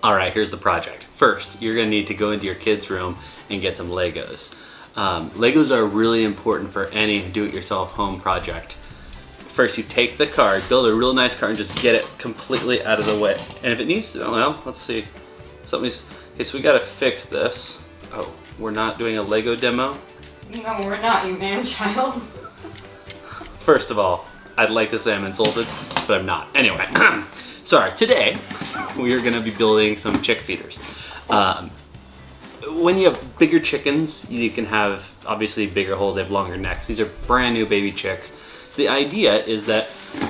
All right, here's the project. First, you're gonna need to go into your kids' room and get some Legos. Legos are really important for any do-it-yourself home project. First, you take the card, build a real nice card, and just get it completely out of the way. And if it needs to, well, let's see. Okay, so we gotta fix this. Oh, we're not doing a Lego demo? No, we're not, you man-child. First of all, I'd like to say I'm insulted, but I'm not. Anyway, sorry, today we are gonna be building some chick feeders. When you have bigger chickens, you can have obviously bigger holes, they have longer necks. These are brand new baby chicks. So the idea is that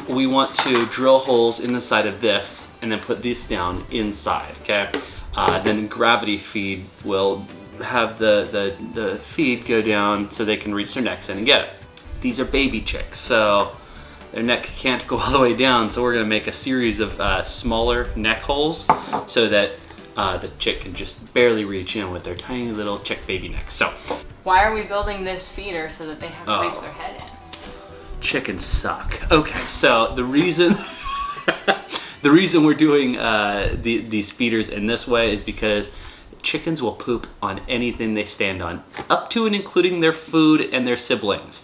we want to drill holes in the side of this and then put these down inside, okay? Then gravity feed will have the feed go down so they can reach their necks in and get it. These are baby chicks, so their neck can't go all the way down, so we're gonna make a series of smaller neck holes so that the chick can just barely reach in with their tiny little chick baby necks. So, why are we building this feeder so that they have to reach their head in? Chickens suck. Okay, so the reason the reason we're doing these feeders in this way is because chickens will poop on anything they stand on, up to and including their food and their siblings.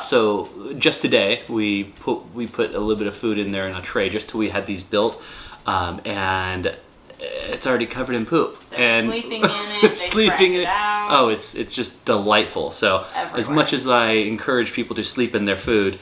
So just today, we put a little bit of food in there in a tray just till we had these built, and it's already covered in poop. They're sleeping in it, they sleeping it out. Oh, it's just delightful. So everywhere. As much as I encourage people to sleep in their food,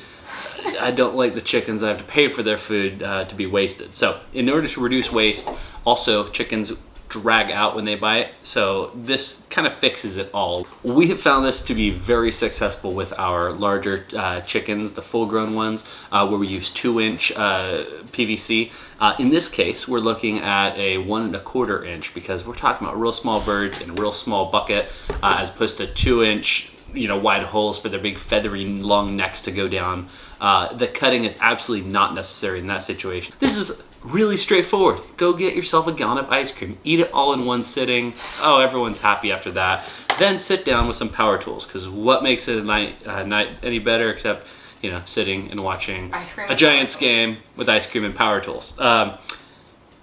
I don't like the chickens that have to pay for their food to be wasted. So in order to reduce waste, also chickens drag out when they bite, so this kind of fixes it all. We have found this to be very successful with our larger chickens, the full-grown ones, where we use 2-inch PVC. In this case, we're looking at a 1 1/4 inch because we're talking about real small birds in a real small bucket, as opposed to 2-inch wide holes for their big feathery long necks to go down. The cutting is absolutely not necessary in that situation. This is really straightforward. Go get yourself a gallon of ice cream, eat it all in one sitting. Oh, everyone's happy after that. Then sit down with some power tools, because what makes it a night any better except sitting and watching a Giants game with ice cream and power tools.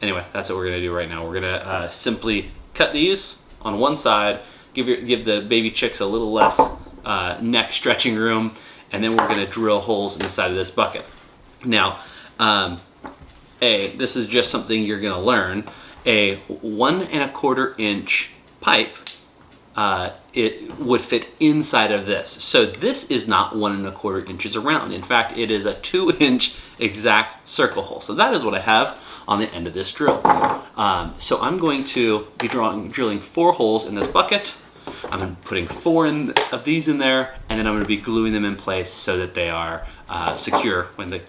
Anyway, that's what we're gonna do right now. We're gonna simply cut these on one side, give the baby chicks a little less neck stretching room, and then we're gonna drill holes in the side of this bucket. Now, this is just something you're gonna learn. A 1 1/4 inch pipe, it would fit inside of this. So this is not 1 1/4 inches around. In fact, it is a 2-inch exact circle hole. So that is what I have on the end of this drill. So I'm going to be drilling 4 holes in this bucket. I'm putting 4 of these in there, and then I'm going to be gluing them in place so that they are secure when the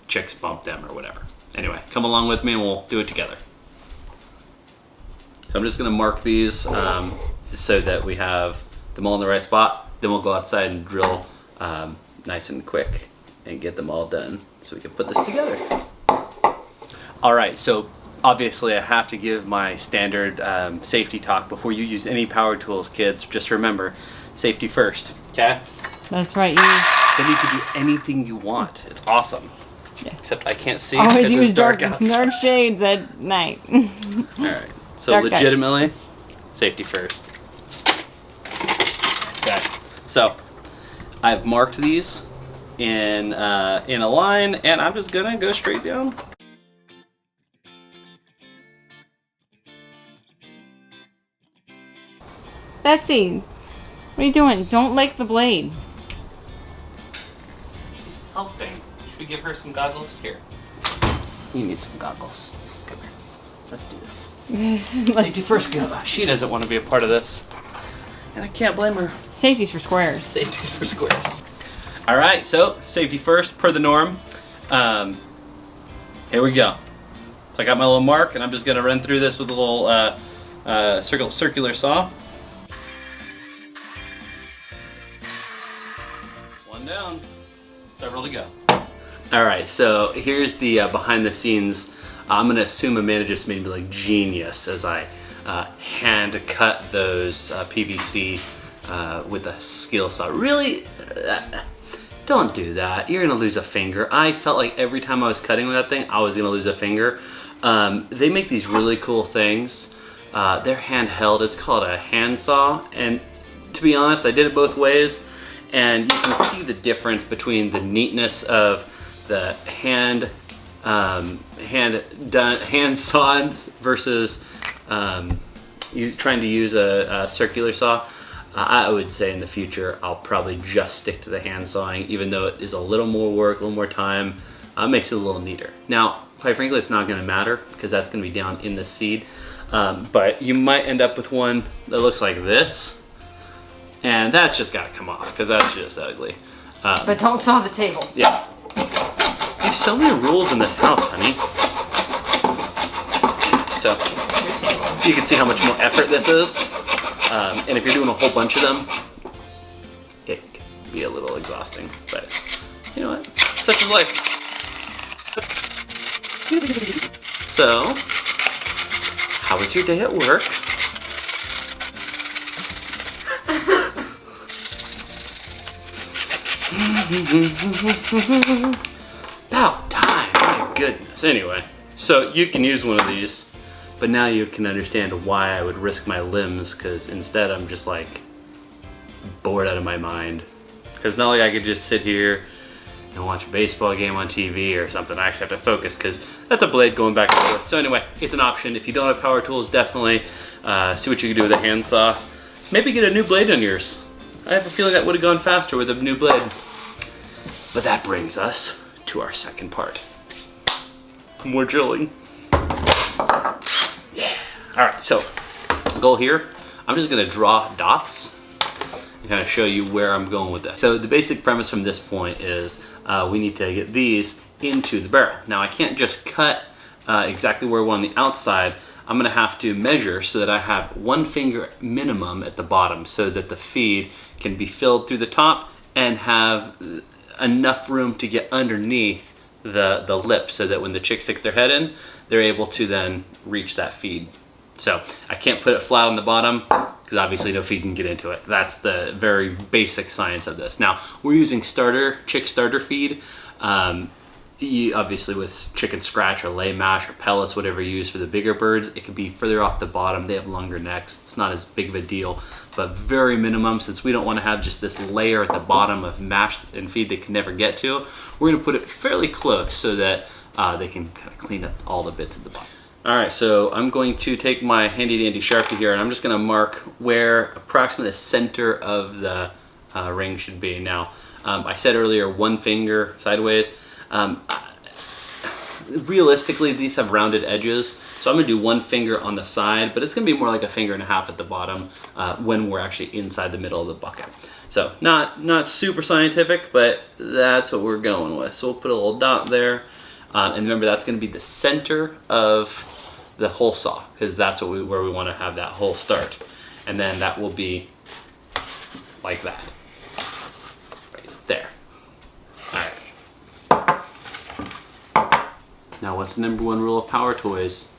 chicks bump them or whatever. Anyway, come along with me and we'll do it together. So I'm just going to mark these so that we have them all in the right spot. Then we'll go outside and drill nice and quick and get them all done so we can put this together. All right, so obviously I have to give my standard safety talk before you use any power tools, kids. Just remember, safety first, okay? That's right. Then you can do anything you want. It's awesome. Yeah. Except I can't see because it's use dark outside. Dark shades at night. All right, so Dark legitimately, night. Safety first. Okay, so I've marked these in a line, and I'm just gonna go straight down. Betsy, what are you doing? Don't lick the blade. She's helping. Should we give her some goggles? Here. You need some goggles. Come here. Let's do this. Safety first go. She doesn't want to be a part of this. And I can't blame her. Safety's for squares. Safety's for squares. All right, so safety first, per the norm. Here we go. So I got my little mark, and I'm just gonna run through this with a little circular saw. One down, several to go. All right, so here's the behind the scenes. I'm gonna assume Amanda just made me like genius as I hand cut those PVC with a skill saw. Really? Don't do that. You're gonna lose a finger. I felt like every time I was cutting with that thing, I was gonna lose a finger. They make these really cool things. They're handheld. It's called a handsaw, and to be honest, I did it both ways, and you can see the difference between the neatness of the hand sawn versus you trying to use a circular saw. I would say in the future I'll probably just stick to the hand sawing, even though it is a little more work, a little more time. Makes it a little neater. Now, quite frankly, it's not going to matter because that's going to be down in the seed. But you might end up with one that looks like this, and that's just got to come off because that's just ugly. But don't saw the table. Yeah. There's so many rules in this house, honey. So you can see how much more effort this is. And if you're doing a whole bunch of them, it can be a little exhausting. But you know what? Such is life. So, how was your day at work? About time, my goodness. Anyway, so you can use one of these, but now you can understand why I would risk my limbs, because instead I'm just like bored out of my mind. Because not like I could just sit here and watch a baseball game on TV or something. I actually have to focus because that's a blade going back and forth. So anyway, it's an option. If you don't have power tools, definitely see what you can do with a handsaw. Maybe get a new blade on yours. I have a feeling that would have gone faster with a new blade. But that brings us to our second part. More drilling. Yeah. All right, so goal here, I'm just gonna draw dots and kind of show you where I'm going with this. So the basic premise from this point is we need to get these into the barrel. Now I can't just cut exactly where we're on the outside. I'm gonna have to measure so that I have 1 finger minimum at the bottom so that the feed can be filled through the top and have enough room to get underneath the lip so that when the chick sticks their head in, they're able to then reach that feed. So I can't put it flat on the bottom because obviously no feed can get into it. That's the very basic science of this. Now we're using chick starter feed. Obviously with chicken scratch or lay mash or pellets, whatever you use for the bigger birds, it could be further off the bottom. They have longer necks. It's not as big of a deal, but very minimum, since we don't want to have just this layer at the bottom of mash and feed they can never get to. We're going to put it fairly close so that they can kind of clean up all the bits at the bottom. All right, so I'm going to take my handy dandy Sharpie here and I'm just going to mark where approximately the center of the ring should be. Now, I said earlier 1 finger sideways. Realistically, these have rounded edges, so I'm gonna do 1 finger on the side, but it's gonna be more like 1.5 fingers at the bottom when we're actually inside the middle of the bucket. So not super scientific, but that's what we're going with. So we'll put a little dot there, and remember that's gonna be the center of the hole saw, because that's where we want to have that hole start, and then that will be like that, right there. All right. Now, what's the #1 rule of power tools?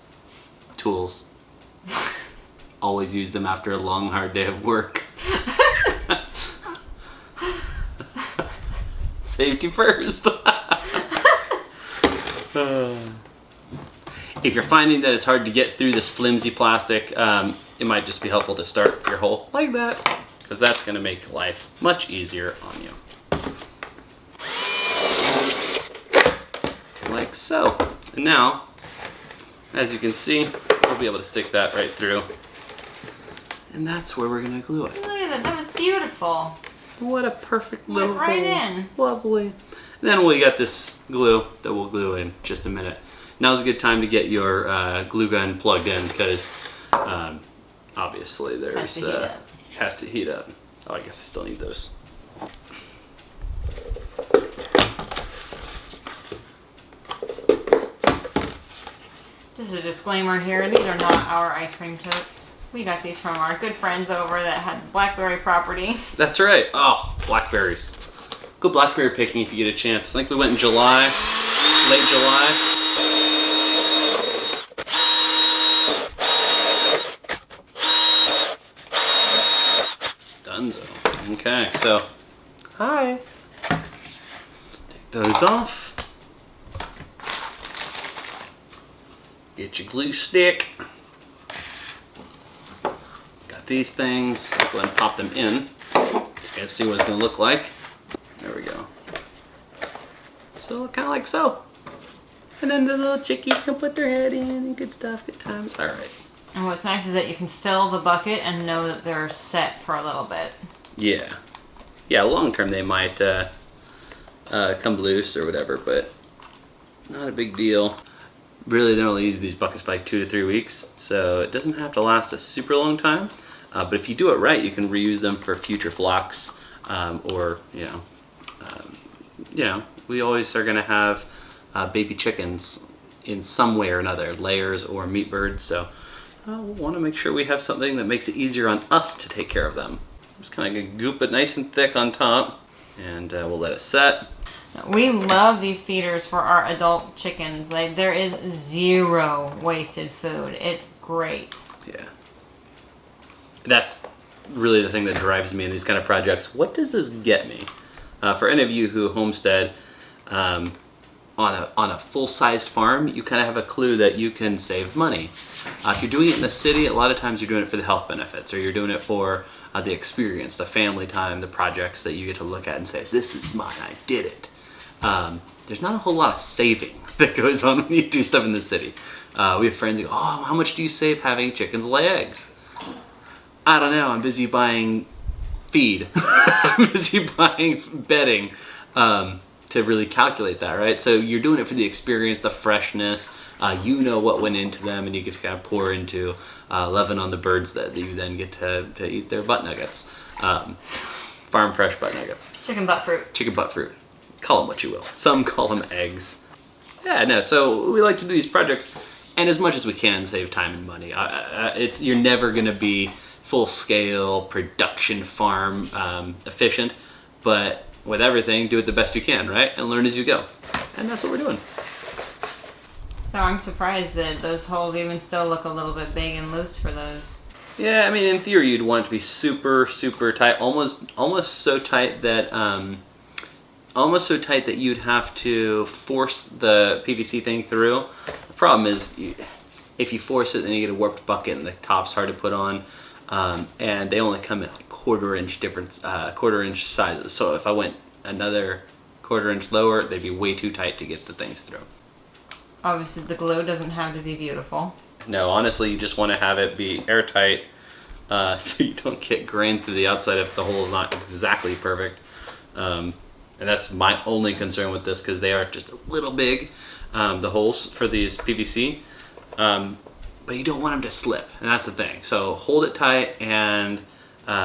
Always use them after a long, hard day of work. Safety first. If you're finding that it's hard to get through this flimsy plastic, it might just be helpful to start your hole like that, because that's going to make life much easier on you. Like so. And now, as you can see, we'll be able to stick that right through. And that's where we're gonna glue it. Look at that, that was beautiful. What a perfect little Went right hole. in. Lovely. And then we got this glue that we'll glue in just a minute. Now's a good time to get your glue gun plugged in because obviously there's has to heat up. Oh, I guess I still need those. Just a disclaimer here, these are not our ice cream totes. We got these from our good friends over that had blackberry property. That's right. Oh, blackberries. Go blackberry picking if you get a chance. I think we went in July, late July. Dunzo. Okay, so, hi. Take those off. Get your glue stick. Got these things. Go ahead and pop them in. Just gotta see what it's gonna look like. There we go. So kind of like so. And then the little chickies can put their head in and good stuff, good times. All right. And what's nice is that you can fill the bucket and know that they're set for a little bit. Yeah. Yeah, long term they might come loose or whatever, but not a big deal. Really, they're only using these buckets for like 2 to 3 weeks, so it doesn't have to last a super long time. But if you do it right, you can reuse them for future flocks, or we always are gonna have baby chickens in some way or another, layers or meat birds. So we'll want to make sure we have something that makes it easier on us to take care of them. I'm just kind of gonna goop it nice and thick on top, and we'll let it set. We love these feeders for our adult chickens. Like, there is zero wasted food. It's great. Yeah. That's really the thing that drives me in these kind of projects. What does this get me? For any of you who homestead on a full-sized farm, you kind of have a clue that you can save money. If you're doing it in the city, a lot of times you're doing it for the health benefits, or you're doing it for the experience, the family time, the projects that you get to look at and say, this is mine, I did it. There's not a whole lot of saving that goes on when you do stuff in the city. We have friends who go, oh, how much do you save having chickens lay eggs? I don't know, I'm busy buying feed. I'm busy buying bedding to really calculate that, right? So you're doing it for the experience, the freshness. You know what went into them, and you get to kind of pour into leaven on the birds that you then get to eat their butt nuggets. Farm fresh butt nuggets. Chicken butt fruit. Chicken butt fruit. Call them what you will. Some call them eggs. Yeah, no, so we like to do these projects, and as much as we can, save time and money. You're never going to be full-scale production farm efficient, but with everything, do it the best you can, right? And learn as you go. And that's what we're doing. So I'm surprised that those holes even still look a little bit big and loose for those. Yeah, I mean, in theory, you'd want it to be super, super tight, almost so tight that you'd have to force the PVC thing through. The problem is, if you force it, then you get a warped bucket, and the top's hard to put on. And they only come in like quarter-inch sizes. So if I went another quarter-inch lower, they'd be way too tight to get the things through. Obviously, the glue doesn't have to be beautiful. No, honestly, you just want to have it be airtight, so you don't get grain through the outside if the hole is not exactly perfect. And that's my only concern with this, because they are just a little big, the holes for these PVC. But you don't want them to slip, and that's the thing. So hold it tight and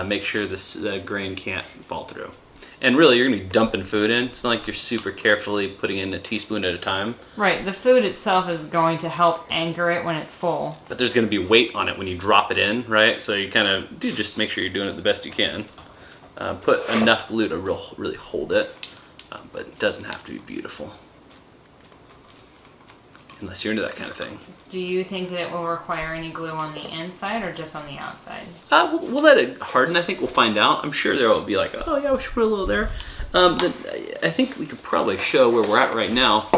make sure the grain can't fall through. And really, you're going to be dumping food in. It's not like you're super carefully putting in a teaspoon at a time. Right, the food itself is going to help anchor it when it's full. But there's going to be weight on it when you drop it in, right? So you kind of do just make sure you're doing it the best you can. Put enough glue to really hold it, but it doesn't have to be beautiful. Unless you're into that kind of thing. Do you think that it will require any glue on the inside or just on the outside? We'll let it harden. I think we'll find out. I'm sure there will be like, oh yeah, we should put a little there. I think we could probably show where we're at right now.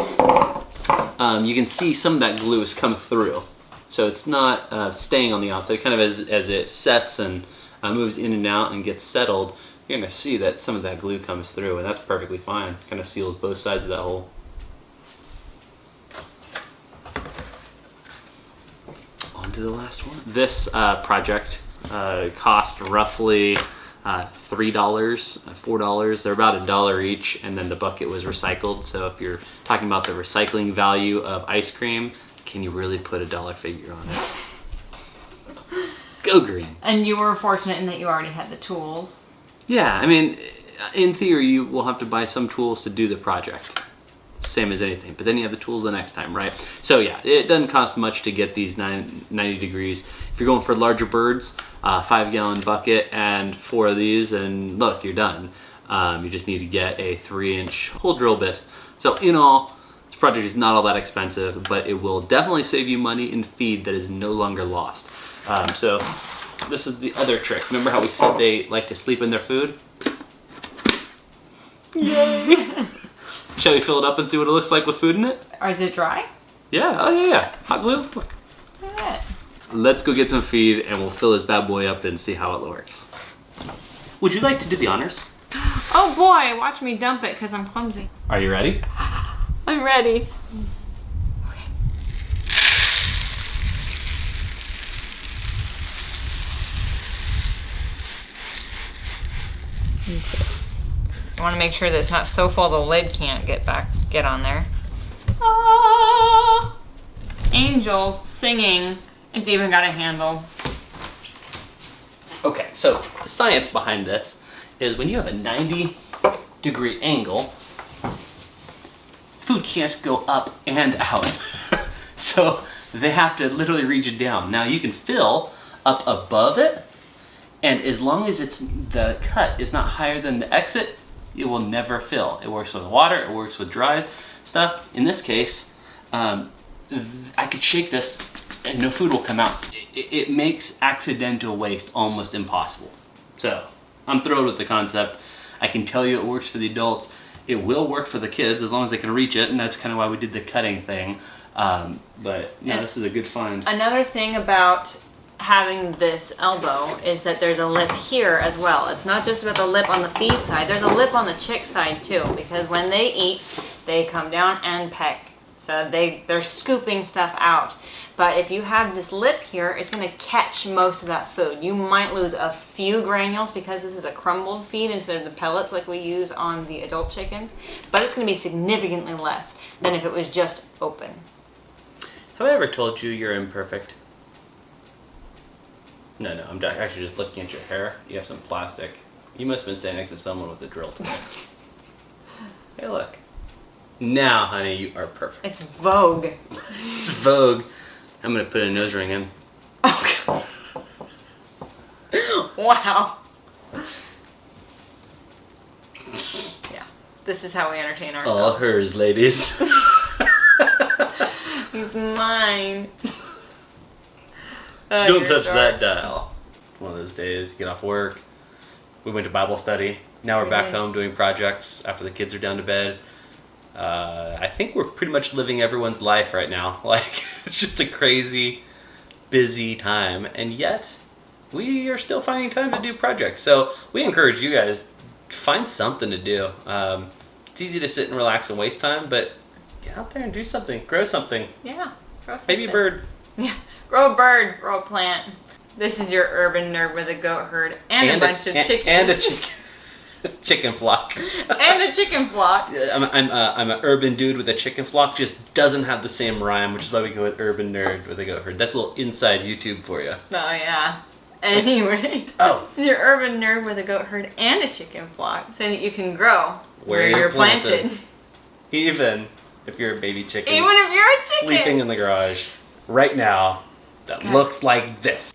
You can see some of that glue is coming through. So it's not staying on the outside. Kind of as it sets and moves in and out and gets settled, you're going to see that some of that glue comes through, and that's perfectly fine. Kind of seals both sides of that hole. On to the last one. This project cost roughly $3, $4. They're about $1 each, and then the bucket was recycled. So if you're talking about the recycling value of ice cream, can you really put a dollar figure on it? Go green. And you were fortunate in that you already had the tools. Yeah, I mean, in theory, you will have to buy some tools to do the project. Same as anything, but then you have the tools the next time, right? So yeah, it doesn't cost much to get these 90 degrees. If you're going for larger birds, 5-gallon bucket and 4 of these, and look, you're done. You just need to get a 3-inch hole drill bit. So in all, this project is not all that expensive, but it will definitely save you money in feed that is no longer lost. So this is the other trick. Remember how we said they like to sleep in their food? Yay! Shall we fill it up and see what it looks like with food in it? Or is it dry? Yeah, oh yeah. Hot glue. Look. Look at that. Let's go get some feed and we'll fill this bad boy up and see how it works. Would you like to do the honors? Oh boy, watch me dump it because I'm clumsy. Are you ready? I'm ready. You want to make sure that it's not so full the lid can't get on there. Ah, angels singing. It's even got a handle. Okay, so the science behind this is when you have a 90-degree angle, food can't go up and out. So they have to literally reach it down. Now you can fill up above it, and as long as the cut is not higher than the exit, it will never fill. It works with water, it works with dry stuff. In this case, I could shake this and no food will come out. It makes accidental waste almost impossible. So I'm thrilled with the concept. I can tell you it works for the adults. It will work for the kids as long as they can reach it, and that's kind of why we did the cutting thing. But yeah, this is a good find. Another thing about having this elbow is that there's a lip here as well. It's not just about the lip on the feed side. There's a lip on the chick side too, because when they eat, they come down and peck. So they're scooping stuff out. But if you have this lip here, it's going to catch most of that food. You might lose a few granules because this is a crumbled feed instead of the pellets like we use on the adult chickens. But it's going to be significantly less than if it was just open. Have I ever told you you're imperfect? No, I'm actually just looking at your hair. You have some plastic. You must have been standing next to someone with a drill today. Hey, look. Now, honey, you are perfect. It's Vogue. It's Vogue. I'm going to put a nose ring in. Okay. Wow. Yeah, this is how we entertain ourselves. All hers, ladies. He's mine. Oh, Don't touch dark. that dial. One of those days, you get off work. We went to Bible study. Now we're back home doing projects after the kids are down to bed. I think we're pretty much living everyone's life right now. Like, it's just a crazy, busy time. And yet, we are still finding time to do projects. So we encourage you guys, find something to do. It's easy to sit and relax and waste time, but get out there and do something. Grow something. Yeah, grow something. Baby bird. Yeah, grow a bird, grow a plant. This is your urban nerd with a goat herd and a bunch of chickens. And a chicken flock. And a chicken flock. I'm an urban dude with a chicken flock. Just doesn't have the same rhyme, which is why we go with urban nerd with a goat herd. That's a little inside YouTube for you. Oh yeah. Anyway, this is your urban nerd with a goat herd and a chicken flock, so that you can grow where you're planted. Even if you're a baby chicken. Even if you're a chicken. Sleeping in the garage right now, that looks like this.